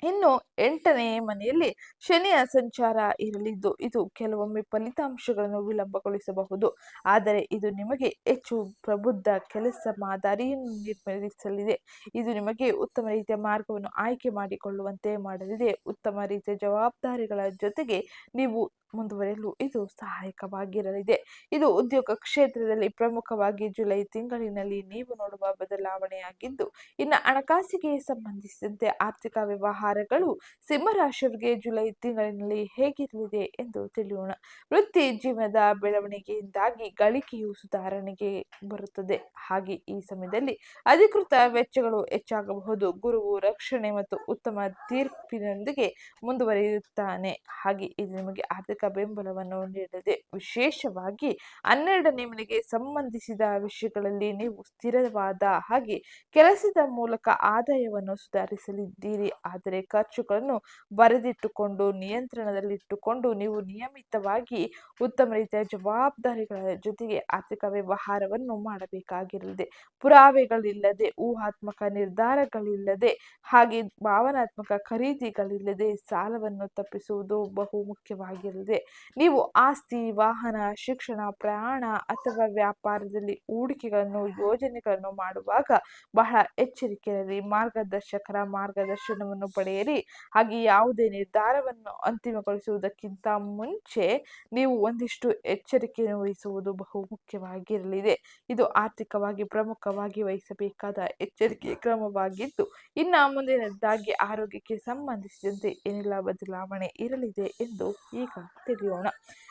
ಇನ್ನು 8ನೇ ಮನೆಯಲ್ಲಿ ಶನಿಯ ಸಂಚಾರ ಇರಲಿದ್ದು, ಇದು ಕೆಲವೊಮ್ಮೆ ಫಲಿತಾಂಶಗಳನ್ನು ವಿಳಂಬಗೊಳಿಸಬಹುದು. ಆದರೆ ಇದು ನಿಮಗೆ ಹೆಚ್ಚು ಪ್ರಬುದ್ಧ ಕೆಲಸ ಮಾದರಿಯನ್ನು ನಿರ್ಮಿಸಲಿದೆ. ಇದು ನಿಮಗೆ ಉತ್ತಮ ರೀತಿಯ ಮಾರ್ಗವನ್ನು ಆಯ್ಕೆ ಮಾಡಿಕೊಳ್ಳುವಂತೆ ಮಾಡಲಿದೆ. ಉತ್ತಮ ರೀತಿಯ ಜವಾಬ್ದಾರಿಗಳ ಜೊತೆಗೆ ನೀವು ಮುಂದುವರಿಯಲು ಇದು ಸಹಾಯಕವಾಗಿರಲಿದೆ. ಇದು ಉದ್ಯೋಗ ಕ್ಷೇತ್ರದಲ್ಲಿ ಪ್ರಮುಖವಾಗಿ ಜುಲೈ ತಿಂಗಳಿನಲ್ಲಿ ನೀವು ನೋಡುವ ಬದಲಾವಣೆಯಾಗಿದ್ದು, ಇನ್ನು ಹಣಕಾಸಿಗೆ ಸಂಬಂಧಿಸಿದಂತೆ ಆರ್ಥಿಕ ವ್ಯವಹಾರಗಳು ಸಿಂಹರಾಶಿಯವರಿಗೆ ಜುಲೈ ತಿಂಗಳಿನಲ್ಲಿ ಹೇಗಿರಲಿದೆ ಎಂದು ತಿಳಿಯೋಣ. ವೃತ್ತಿ ಜೀವನದ ಬೆಳವಣಿಗೆಯಿಂದಾಗಿ ಗಳಿಕೆಯು ಸುಧಾರಣೆಗೆ ಬರುತ್ತದೆ. ಹಾಗೆ ಈ ಸಮಯದಲ್ಲಿ ಅಧಿಕೃತ ವೆಚ್ಚಗಳು ಹೆಚ್ಚಾಗಬಹುದು. ಗುರುವು ರಕ್ಷಣೆ ಮತ್ತು ಉತ್ತಮ ತೀರ್ಪಿನೊಂದಿಗೆ ಮುಂದುವರಿಯುತ್ತಾನೆ. ಹಾಗೆ ಇದು ನಿಮಗೆ ಆರ್ಥಿಕ ಬೆಂಬಲವನ್ನು ನೀಡಲಿದೆ. ವಿಶೇಷವಾಗಿ 12ನೇ ಮನೆಗೆ ಸಂಬಂಧಿಸಿದ ವಿಷಯಗಳಲ್ಲಿ ನೀವು ಸ್ಥಿರವಾದ ಹಾಗೆ ಕೆಲಸದ ಮೂಲಕ ಆದಾಯವನ್ನು ಸುಧಾರಿಸಲಿದ್ದೀರಿ. ಆದರೆ ಖರ್ಚುಗಳನ್ನು ಬರೆದಿಟ್ಟುಕೊಂಡು ನಿಯಂತ್ರಣದಲ್ಲಿಟ್ಟುಕೊಂಡು ನೀವು ನಿಯಮಿತವಾಗಿ ಉತ್ತಮ ರೀತಿಯ ಜವಾಬ್ದಾರಿಗಳ ಜೊತೆಗೆ ಆರ್ಥಿಕ ವ್ಯವಹಾರವನ್ನು ಮಾಡಬೇಕಾಗಿರಲಿದೆ. ಪುರಾವೆಗಳಿಲ್ಲದೆ, ಊಹಾತ್ಮಕ ನಿರ್ಧಾರಗಳಿಲ್ಲದೆ, ಹಾಗೆ ಭಾವನಾತ್ಮಕ ಖರೀದಿಗಳಿಲ್ಲದೆ ಸಾಲವನ್ನು ತಪ್ಪಿಸುವುದು ಬಹು ಮುಖ್ಯವಾಗಿರಲಿದೆ. ನೀವು ಆಸ್ತಿ, ವಾಹನ, ಶಿಕ್ಷಣ, ಪ್ರಯಾಣ ಅಥವಾ ವ್ಯಾಪಾರದಲ್ಲಿ ಹೂಡಿಕೆಗಳನ್ನು ಯೋಜನೆಗಳನ್ನು ಮಾಡುವಾಗ ಬಹಳ ಎಚ್ಚರಿಕೆಯಲ್ಲಿ ಮಾರ್ಗದರ್ಶಕರ ಮಾರ್ಗದರ್ಶನವನ್ನು ಪಡೆಯಿರಿ. ಹಾಗೆ ಯಾವುದೇ ನಿರ್ಧಾರವನ್ನು ಅಂತಿಮಗೊಳಿಸುವುದಕ್ಕಿಂತ ಮುಂಚೆ ನೀವು ಒಂದಿಷ್ಟು ಎಚ್ಚರಿಕೆಯನ್ನು ವಹಿಸುವುದು ಬಹು ಮುಖ್ಯವಾಗಿರಲಿದೆ. ಇದು ಆರ್ಥಿಕವಾಗಿ ಪ್ರಮುಖವಾಗಿ ವಹಿಸಬೇಕಾದ ಎಚ್ಚರಿಕೆ ಕ್ರಮವಾಗಿದ್ದು, ಇನ್ನು ಮುಂದಿನದಾಗಿ ಆರೋಗ್ಯಕ್ಕೆ ಸಂಬಂಧಿಸಿದಂತೆ ಏನೆಲ್ಲ ಬದಲಾವಣೆ ಇರಲಿದೆ ಎಂದು ಈಗ ತಿಳಿಯೋಣ.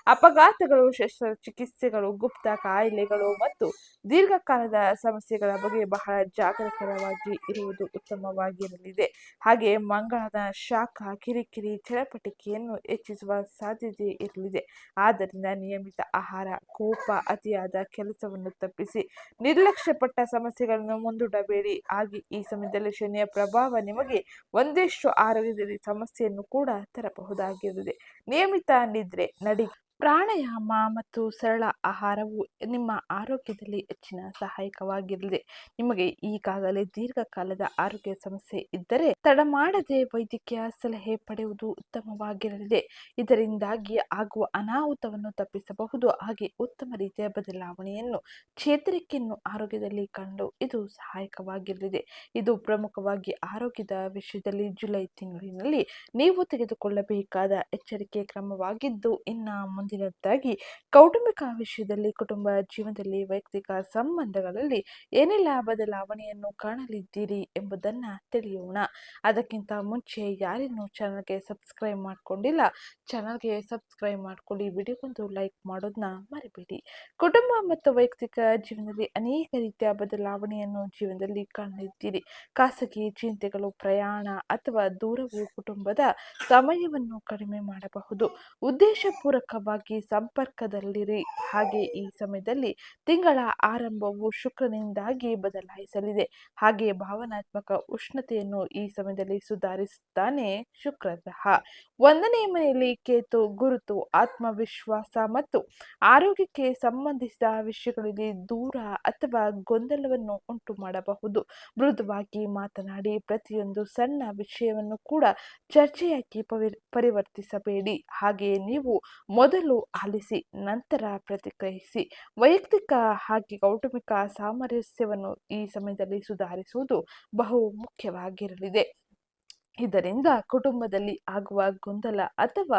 ಅಪಘಾತಗಳು, ಶಸ್ತ್ರಚಿಕಿತ್ಸೆಗಳು, ಗುಪ್ತ ಕಾಯಿಲೆಗಳು ಮತ್ತು ದೀರ್ಘಕಾಲದ ಸಮಸ್ಯೆಗಳ ಬಗ್ಗೆ ಬಹಳ ಜಾಗರೂಕರಾಗಿ ಇರುವುದು ಉತ್ತಮವಾಗಿರಲಿದೆ. ಹಾಗೆ ಮಂಗಳನ ಶಾಖ ಕಿರಿಕಿರಿ ಚಟಪಟಿಕೆಯನ್ನು ಹೆಚ್ಚಿಸುವ ಸಾಧ್ಯತೆ ಇರಲಿದೆ. ಆದ್ದರಿಂದ ನಿಯಮಿತ ಆಹಾರ, ಕೋಪ, ಅತಿಯಾದ ಕೆಲಸವನ್ನು ತಪ್ಪಿಸಿ. ನಿರ್ಲಕ್ಷ್ಯಪಟ್ಟ ಸಮಸ್ಯೆಗಳನ್ನು ಮುಂದೂಡಬೇಡಿ. ಹಾಗೆ ಈ ಸಮಯದಲ್ಲಿ ಶನಿಯ ಪ್ರಭಾವ ನಿಮಗೆ ಒಂದಿಷ್ಟು ಆರೋಗ್ಯದಲ್ಲಿ ಸಮಸ್ಯೆಯನ್ನು ಕೂಡ ತರಬಹುದಾಗಿರುತ್ತದೆ. ನಿಯಮಿತ ನಿದ್ರೆ, ನಡಿಗೆ, ಪ್ರಾಣಾಯಾಮ ಮತ್ತು ಸರಳ ಆಹಾರವು ನಿಮ್ಮ ಆರೋಗ್ಯದಲ್ಲಿ ಹೆಚ್ಚಿನ ಸಹಾಯಕವಾಗಿರಲಿದೆ. ನಿಮಗೆ ಈಗಾಗಲೇ ದೀರ್ಘಕಾಲದ ಆರೋಗ್ಯ ಸಮಸ್ಯೆ ಇದ್ದರೆ ತಡ ಮಾಡದೆ ವೈದ್ಯಕೀಯ ಸಲಹೆ ಪಡೆಯುವುದು ಉತ್ತಮವಾಗಿರಲಿದೆ. ಇದರಿಂದಾಗಿ ಆಗುವ ಅನಾಹುತವನ್ನು ತಪ್ಪಿಸಬಹುದು. ಹಾಗೆ ಉತ್ತಮ ರೀತಿಯ ಬದಲಾವಣೆಯನ್ನು, ಚೇತರಿಕೆಯನ್ನು ಆರೋಗ್ಯದಲ್ಲಿ ಕಂಡು ಇದು ಸಹಾಯಕವಾಗಿರಲಿದೆ. ಇದು ಪ್ರಮುಖವಾಗಿ ಆರೋಗ್ಯದ ವಿಷಯದಲ್ಲಿ ಜುಲೈ ತಿಂಗಳಿನಲ್ಲಿ ನೀವು ತೆಗೆದುಕೊಳ್ಳಬೇಕಾದ ಎಚ್ಚರಿಕೆ ಆಯ್ಕೆ ಕ್ರಮವಾಗಿದ್ದು, ಇನ್ನು ಮುಂದಿನದ್ದಾಗಿ ಕೌಟುಂಬಿಕ ವಿಷಯದಲ್ಲಿ ಕುಟುಂಬ ಜೀವನದಲ್ಲಿ ವೈಯಕ್ತಿಕ ಸಂಬಂಧಗಳಲ್ಲಿ ಏನೆಲ್ಲ ಬದಲಾವಣೆಯನ್ನು ಕಾಣಲಿದ್ದೀರಿ ಎಂಬುದನ್ನು ತಿಳಿಯೋಣ. ಅದಕ್ಕಿಂತ ಮುಂಚೆ ಯಾರಿನ್ನೂ ಚಾನಲ್ಗೆ ಸಬ್ಸ್ಕ್ರೈಬ್ ಮಾಡ್ಕೊಂಡಿಲ್ಲ, ಚಾನಲ್ಗೆ ಸಬ್ಸ್ಕ್ರೈಬ್ ಮಾಡ್ಕೊಳ್ಳಿ, ವಿಡಿಯೋಗೊಂದು ಲೈಕ್ ಮಾಡೋದನ್ನ ಮರಿಬೇಡಿ. ಕುಟುಂಬ ಮತ್ತು ವೈಯಕ್ತಿಕ ಜೀವನದಲ್ಲಿ ಅನೇಕ ರೀತಿಯ ಬದಲಾವಣೆಯನ್ನು ಜೀವನದಲ್ಲಿ ಕಾಣಲಿದ್ದೀರಿ. ಖಾಸಗಿ ಚಿಂತೆಗಳು, ಪ್ರಯಾಣ ಅಥವಾ ದೂರವು ಕುಟುಂಬದ ಸಮಯವನ್ನು ಕಡಿಮೆ ಮಾಡಬಹುದು. ಉದ್ದೇಶಪೂರ್ವಕವಾಗಿ ಸಂಪರ್ಕದಲ್ಲಿರಿ. ಹಾಗೆ ಈ ಸಮಯದಲ್ಲಿ ತಿಂಗಳ ಆರಂಭವು ಶುಕ್ರನಿಂದಾಗಿ ಬದಲಾಯಿಸಲಿದೆ. ಹಾಗೆ ಭಾವನಾತ್ಮಕ ಉಷ್ಣತೆಯನ್ನು ಈ ಸಮಯದಲ್ಲಿ ಸುಧಾರಿಸುತ್ತಾನೆ ಶುಕ್ರ ಗ್ರಹ. 1ನೇ ಮನೆಯಲ್ಲಿ ಕೇತು ಗುರುತು ಆತ್ಮವಿಶ್ವಾಸ ಮತ್ತು ಆರೋಗ್ಯಕ್ಕೆ ಸಂಬಂಧಿಸಿದ ವಿಷಯಗಳಲ್ಲಿ ದೂರ ಅಥವಾ ಗೊಂದಲವನ್ನು ಉಂಟು ಮಾಡಬಹುದು. ಮೃದುವಾಗಿ ಮಾತನಾಡಿ, ಪ್ರತಿಯೊಂದು ಸಣ್ಣ ವಿಷಯವನ್ನು ಕೂಡ ಚರ್ಚೆಯಾಗಿ ಪರಿವರ್ತಿಸಬೇಡಿ. ಹಾಗೆಯೇ ನೀವು ಮೊದಲು ಆಲಿಸಿ, ನಂತರ ಪ್ರತಿಕ್ರಿಯಿಸಿ. ವೈಯಕ್ತಿಕ ಹಾಗೆ ಕೌಟುಂಬಿಕ ಸಾಮರಸ್ಯವನ್ನು ಈ ಸಮಯದಲ್ಲಿ ಸುಧಾರಿಸುವುದು ಬಹು ಮುಖ್ಯವಾಗಿರಲಿದೆ. ಇದರಿಂದ ಕುಟುಂಬದಲ್ಲಿ ಆಗುವ ಗೊಂದಲ ಅಥವಾ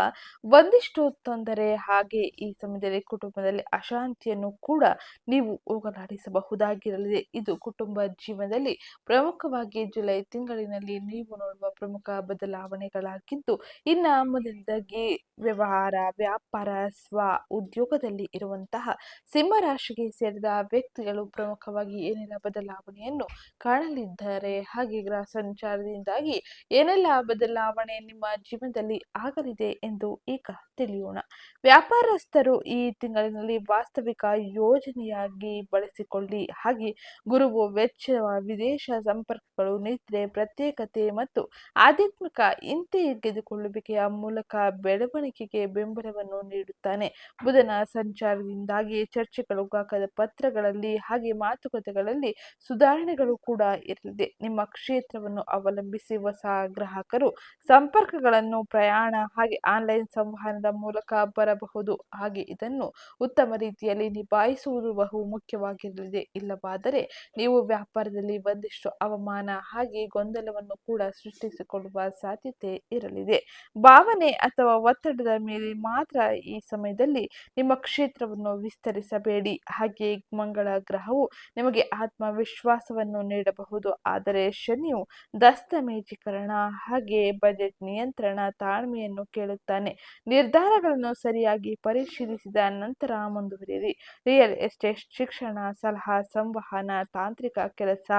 ಒಂದಿಷ್ಟು ತೊಂದರೆ, ಹಾಗೆ ಈ ಸಮಯದಲ್ಲಿ ಕುಟುಂಬದಲ್ಲಿ ಅಶಾಂತಿಯನ್ನು ಕೂಡ ನೀವು ಹೋಗಲಾಡಿಸಬಹುದಾಗಿರಲಿದೆ. ಇದು ಕುಟುಂಬ ಜೀವನದಲ್ಲಿ ಪ್ರಮುಖವಾಗಿ ಜುಲೈ ತಿಂಗಳಿನಲ್ಲಿ ನೀವು ನೋಡುವ ಪ್ರಮುಖ ಬದಲಾವಣೆಗಳಾಗಿದ್ದು, ಇನ್ನು ಮುಂದಿನದಾಗಿ ವ್ಯವಹಾರ, ವ್ಯಾಪಾರ, ಸ್ವ ಉದ್ಯೋಗದಲ್ಲಿ ಇರುವಂತಹ ಸಿಂಹರಾಶಿಗೆ ಸೇರಿದ ವ್ಯಕ್ತಿಗಳು ಪ್ರಮುಖವಾಗಿ ಏನೆಲ್ಲ ಬದಲಾವಣೆಯನ್ನು ಕಾಣಲಿದ್ದಾರೆ, ಹಾಗೆ ಗ್ರಹ ಸಂಚಾರದಿಂದಾಗಿ ಏನೆಲ್ಲ ಬದಲಾವಣೆ ನಿಮ್ಮ ಜೀವನದಲ್ಲಿ ಆಗಲಿದೆ ಎಂದು ಈಗ ತಿಳಿಯೋಣ. ವ್ಯಾಪಾರಸ್ಥರು ಈ ತಿಂಗಳಿನಲ್ಲಿ ವಾಸ್ತವಿಕ ಯೋಜನೆಯಾಗಿ ಬಳಸಿಕೊಳ್ಳಿ. ಹಾಗೆ ಗುರುವು ವೆಚ್ಚ, ವಿದೇಶ ಸಂಪರ್ಕಗಳು, ನಿದ್ರೆ, ಪ್ರತ್ಯೇಕತೆ ಮತ್ತು ಆಧ್ಯಾತ್ಮಿಕ ಹಿಂತೆಗೆದುಕೊಳ್ಳುವಿಕೆಯ ಮೂಲಕ ಬೆಳವಣಿಗೆಗೆ ಬೆಂಬಲವನ್ನು ನೀಡುತ್ತಾನೆ. ಬುಧನ ಸಂಚಾರದಿಂದಾಗಿ ಚರ್ಚೆಗಳು, ಕಾಗದ ಪತ್ರಗಳಲ್ಲಿ ಹಾಗೆ ಮಾತುಕತೆಗಳಲ್ಲಿ ಸುಧಾರಣೆಗಳು ಕೂಡ ಇರಲಿದೆ. ನಿಮ್ಮ ಕ್ಷೇತ್ರವನ್ನು ಅವಲಂಬಿಸಿ ಹೊಸ ಗ್ರಾಹಕರು, ಸಂಪರ್ಕಗಳನ್ನು, ಪ್ರಯಾಣ ಹಾಗೆ ಆನ್ಲೈನ್ ಸಂವಹನದ ಮೂಲಕ ಬರಬಹುದು. ಹಾಗೆ ಇದನ್ನು ಉತ್ತಮ ರೀತಿಯಲ್ಲಿ ನಿಭಾಯಿಸುವುದು ಬಹು ಮುಖ್ಯವಾಗಿರಲಿದೆ. ಇಲ್ಲವಾದರೆ ನೀವು ವ್ಯಾಪಾರದಲ್ಲಿ ಒಂದಿಷ್ಟು ಅವಮಾನ ಹಾಗೆ ಗೊಂದಲವನ್ನು ಕೂಡ ಸೃಷ್ಟಿಸಿಕೊಳ್ಳುವ ಸಾಧ್ಯತೆ ಇರಲಿದೆ. ಭಾವನೆ ಅಥವಾ ಒತ್ತಡದ ಮೇಲೆ ಮಾತ್ರ ಈ ಸಮಯದಲ್ಲಿ ನಿಮ್ಮ ಕ್ಷೇತ್ರವನ್ನು ವಿಸ್ತರಿಸಬೇಡಿ. ಹಾಗೆ ಮಂಗಳ ಗ್ರಹವು ನಿಮಗೆ ಆತ್ಮವಿಶ್ವಾಸವನ್ನು ನೀಡಬಹುದು, ಆದರೆ ಶನಿಯು ದಸ್ತಮೇಜೀಕರಣ ಹಾಗೆ ಬಜೆಟ್ ನಿಯಂತ್ರಣ ತಾಳ್ಮೆಯನ್ನು ಕೇಳುತ್ತಾನೆ. ನಿರ್ಧಾರಗಳನ್ನು ಸರಿಯಾಗಿ ಪರಿಶೀಲಿಸಿದ ನಂತರ ಮುಂದುವರಿಯಿರಿ. ರಿಯಲ್ ಎಸ್ಟೇಟ್, ಶಿಕ್ಷಣ, ಸಲಹಾ, ಸಂವಹನ, ತಾಂತ್ರಿಕ ಕೆಲಸ,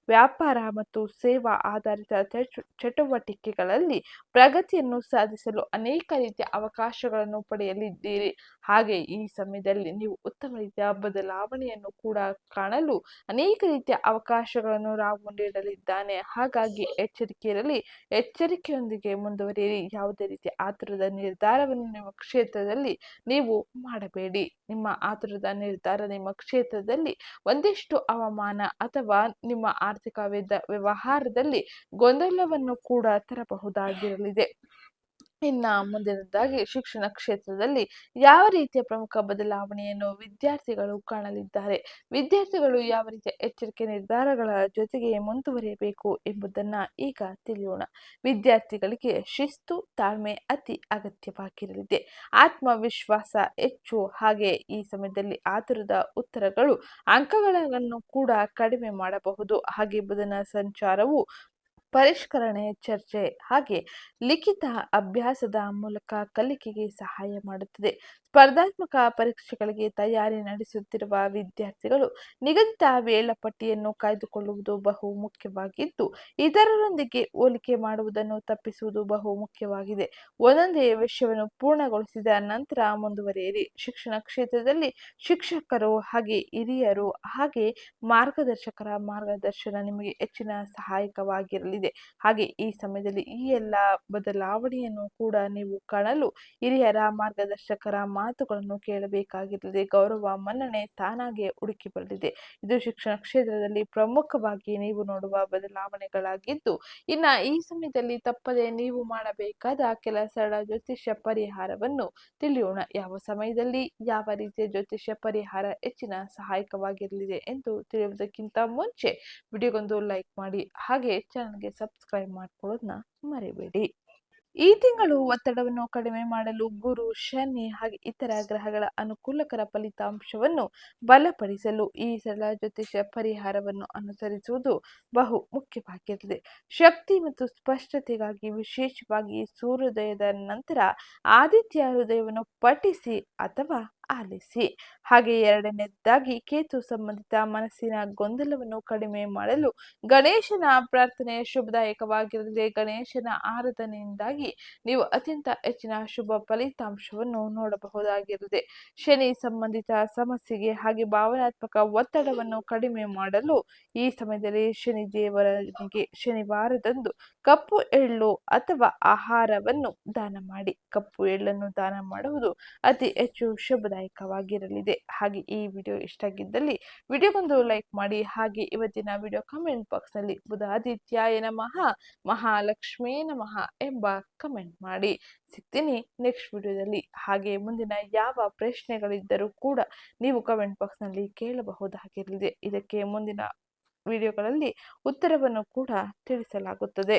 ವ್ಯಾಪಾರ ಮತ್ತು ಸೇವಾ ಆಧಾರಿತ ಚಟುವಟಿಕೆಗಳಲ್ಲಿ ಪ್ರಗತಿಯನ್ನು ಸಾಧಿಸಲು ಅನೇಕ ರೀತಿಯ ಅವಕಾಶಗಳನ್ನು ಪಡೆಯಲಿದ್ದೀರಿ. ಹಾಗೆ ಈ ಸಮಯದಲ್ಲಿ ನೀವು ಉತ್ತಮ ರೀತಿಯ ಬದಲಾವಣೆಯನ್ನು ಕೂಡ ಕಾಣಲು ಅನೇಕ ರೀತಿಯ ಅವಕಾಶಗಳನ್ನು ರಾಹು ನೀಡಲಿದ್ದಾನೆ. ಹಾಗಾಗಿ ಎಚ್ಚರಿಕೆ ಇರಲಿ, ಎಚ್ಚರಿಕೆಯೊಂದಿಗೆ ಮುಂದುವರಿಯಿರಿ. ಯಾವುದೇ ರೀತಿಯ ಆತುರದ ನಿರ್ಧಾರವನ್ನು ನಿಮ್ಮ ಕ್ಷೇತ್ರದಲ್ಲಿ ನೀವು ಮಾಡಬೇಡಿ. ನಿಮ್ಮ ಆತುರದ ನಿರ್ಧಾರ ನಿಮ್ಮ ಕ್ಷೇತ್ರದಲ್ಲಿ ಒಂದಿಷ್ಟು ಅವಮಾನ ಅಥವಾ ನಿಮ್ಮ ಆರ್ಥಿಕ ವ್ಯವಹಾರದಲ್ಲಿ ಗೊಂದಲವನ್ನು ಕೂಡ ತರಬಹುದಾಗಿರಲಿದೆ. ಇನ್ನು ಮುಂದಿನದಾಗಿ ಶಿಕ್ಷಣ ಕ್ಷೇತ್ರದಲ್ಲಿ ಯಾವ ರೀತಿಯ ಪ್ರಮುಖ ಬದಲಾವಣೆಯನ್ನು ವಿದ್ಯಾರ್ಥಿಗಳು ಕಾಣಲಿದ್ದಾರೆ, ವಿದ್ಯಾರ್ಥಿಗಳು ಯಾವ ರೀತಿಯ ಎಚ್ಚರಿಕೆ ನಿರ್ಧಾರಗಳ ಜೊತೆಗೆ ಮುಂದುವರಿಯಬೇಕು ಎಂಬುದನ್ನು ಈಗ ತಿಳಿಯೋಣ. ವಿದ್ಯಾರ್ಥಿಗಳಿಗೆ ಶಿಸ್ತು, ತಾಳ್ಮೆ ಅತಿ ಅಗತ್ಯವಾಗಿರಲಿದೆ. ಆತ್ಮವಿಶ್ವಾಸ ಹೆಚ್ಚು. ಹಾಗೆ ಈ ಸಮಯದಲ್ಲಿ ಆತುರದ ಉತ್ತರಗಳು ಅಂಕಗಳನ್ನು ಕೂಡ ಕಡಿಮೆ ಮಾಡಬಹುದು. ಹಾಗೆ ಬುಧನ ಸಂಚಾರವು ಪರಿಷ್ಕರಣೆ, ಚರ್ಚೆ ಹಾಗೆ ಲಿಖಿತ ಅಭ್ಯಾಸದ ಮೂಲಕ ಕಲಿಕೆಗೆ ಸಹಾಯ ಮಾಡುತ್ತದೆ. ಸ್ಪರ್ಧಾತ್ಮಕ ಪರೀಕ್ಷೆಗಳಿಗೆ ತಯಾರಿ ನಡೆಸುತ್ತಿರುವ ವಿದ್ಯಾರ್ಥಿಗಳು ನಿಗದಿತ ವೇಳಾಪಟ್ಟಿಯನ್ನು ಕಾಯ್ದುಕೊಳ್ಳುವುದು ಬಹು ಮುಖ್ಯವಾಗಿದ್ದು, ಇತರರೊಂದಿಗೆ ಹೋಲಿಕೆ ಮಾಡುವುದನ್ನು ತಪ್ಪಿಸುವುದು ಬಹು ಮುಖ್ಯವಾಗಿದೆ. ಒಂದೊಂದೇ ವಿಷಯವನ್ನು ಪೂರ್ಣಗೊಳಿಸಿದ ನಂತರ ಮುಂದುವರಿಯಿರಿ. ಶಿಕ್ಷಣ ಕ್ಷೇತ್ರದಲ್ಲಿ ಶಿಕ್ಷಕರು ಹಾಗೆ ಹಿರಿಯರು ಹಾಗೆ ಮಾರ್ಗದರ್ಶಕರ ಮಾರ್ಗದರ್ಶನ ನಿಮಗೆ ಹೆಚ್ಚಿನ ಸಹಾಯಕವಾಗಿರಲಿದೆ. ಹಾಗೆ ಈ ಸಮಯದಲ್ಲಿ ಈ ಎಲ್ಲ ಬದಲಾವಣೆಯನ್ನು ಕೂಡ ನೀವು ಕಾಣಲು ಹಿರಿಯರ ಮಾರ್ಗದರ್ಶಕರ ಮಾತುಗಳನ್ನು ಕೇಳಬೇಕಾಗಿರಲಿದೆ. ಗೌರವ, ಮನ್ನಣೆ ತಾನಾಗೆ ಹುಡುಕಿ ಬರಲಿದೆ. ಇದು ಶಿಕ್ಷಣ ಕ್ಷೇತ್ರದಲ್ಲಿ ಪ್ರಮುಖವಾಗಿ ನೀವು ನೋಡುವ ಬದಲಾವಣೆಗಳಾಗಿದ್ದು, ಇನ್ನು ಈ ಸಮಯದಲ್ಲಿ ತಪ್ಪದೆ ನೀವು ಮಾಡಬೇಕಾದ ಕೆಲ ಸರಳ ಜ್ಯೋತಿಷ್ಯ ಪರಿಹಾರವನ್ನು ತಿಳಿಯೋಣ. ಯಾವ ಸಮಯದಲ್ಲಿ ಯಾವ ರೀತಿಯ ಜ್ಯೋತಿಷ್ಯ ಪರಿಹಾರ ಹೆಚ್ಚಿನ ಸಹಾಯಕವಾಗಿರಲಿದೆ ಎಂದು ತಿಳಿಯುವುದಕ್ಕಿಂತ ಮುಂಚೆ ವಿಡಿಯೋಗೊಂದು ಲೈಕ್ ಮಾಡಿ, ಹಾಗೆ ಚಾನಲ್ಗೆ ಸಬ್ಸ್ಕ್ರೈಬ್ ಮಾಡ್ಕೊಳ್ಳೋದನ್ನ ಮರಿಬೇಡಿ. ಈ ತಿಂಗಳು ಒತ್ತಡವನ್ನು ಕಡಿಮೆ ಮಾಡಲು ಗುರು, ಶನಿ ಹಾಗೆ ಇತರ ಗ್ರಹಗಳ ಅನುಕೂಲಕರ ಫಲಿತಾಂಶವನ್ನು ಬಲಪಡಿಸಲು ಈ ಸರಳ ಜ್ಯೋತಿಷ ಪರಿಹಾರವನ್ನು ಅನುಸರಿಸುವುದು ಬಹು ಮುಖ್ಯವಾಗಿರುತ್ತದೆ. ಶಕ್ತಿ ಮತ್ತು ಸ್ಪಷ್ಟತೆಗಾಗಿ ವಿಶೇಷವಾಗಿ ಸೂರ್ಯೋದಯದ ನಂತರ ಆದಿತ್ಯ ಹೃದಯವನ್ನು ಪಠಿಸಿ ಅಥವಾ ಆಲಿಸಿ. ಹಾಗೆ ಎರಡನೇದಾಗಿ ಕೇತು ಸಂಬಂಧಿತ ಮನಸ್ಸಿನ ಗೊಂದಲವನ್ನು ಕಡಿಮೆ ಮಾಡಲು ಗಣೇಶನ ಪ್ರಾರ್ಥನೆ ಶುಭದಾಯಕವಾಗಿರುತ್ತದೆ. ಗಣೇಶನ ಆರಾಧನೆಯಿಂದಾಗಿ ನೀವು ಅತ್ಯಂತ ಹೆಚ್ಚಿನ ಶುಭ ಫಲಿತಾಂಶವನ್ನು ನೋಡಬಹುದಾಗಿರುತ್ತದೆ. ಶನಿ ಸಂಬಂಧಿತ ಸಮಸ್ಯೆಗೆ ಹಾಗೆ ಭಾವನಾತ್ಮಕ ಒತ್ತಡವನ್ನು ಕಡಿಮೆ ಮಾಡಲು ಈ ಸಮಯದಲ್ಲಿ ಶನಿ ದೇವರಿಗೆ ಶನಿವಾರದಂದು ಕಪ್ಪು ಎಳ್ಳು ಅಥವಾ ಆಹಾರವನ್ನು ದಾನ ಮಾಡಿ. ಕಪ್ಪು ಎಳ್ಳನ್ನು ದಾನ ಮಾಡುವುದು ಅತಿ ಹೆಚ್ಚು ಶುಭದಾಯಕವಾಗಿರಲಿದೆ. ಹಾಗೆ ಈ ವಿಡಿಯೋ ಇಷ್ಟ ಆಗಿದ್ದಲ್ಲಿ ವಿಡಿಯೋಗೊಂದು ಲೈಕ್ ಮಾಡಿ. ಹಾಗೆ ಇವತ್ತಿನ ವಿಡಿಯೋ ಕಮೆಂಟ್ ಬಾಕ್ಸ್ನಲ್ಲಿ ಬುಧಾದಿತ್ಯಾಯ ನಮಃ, ಮಹಾಲಕ್ಷ್ಮೀ ನಮಃ ಎಂಬ ಕಮೆಂಟ್ ಮಾಡಿ. ಸಿಗ್ತೀನಿ ನೆಕ್ಸ್ಟ್ ವಿಡಿಯೋದಲ್ಲಿ. ಹಾಗೆ ಮುಂದಿನ ಯಾವ ಪ್ರಶ್ನೆಗಳಿದ್ದರೂ ಕೂಡ ನೀವು ಕಮೆಂಟ್ ಬಾಕ್ಸ್ನಲ್ಲಿ ಕೇಳಬಹುದಾಗಿರಲಿದೆ. ಇದಕ್ಕೆ ಮುಂದಿನ ವಿಡಿಯೋಗಳಲ್ಲಿ ಉತ್ತರವನ್ನು ಕೂಡ ತಿಳಿಸಲಾಗುತ್ತದೆ.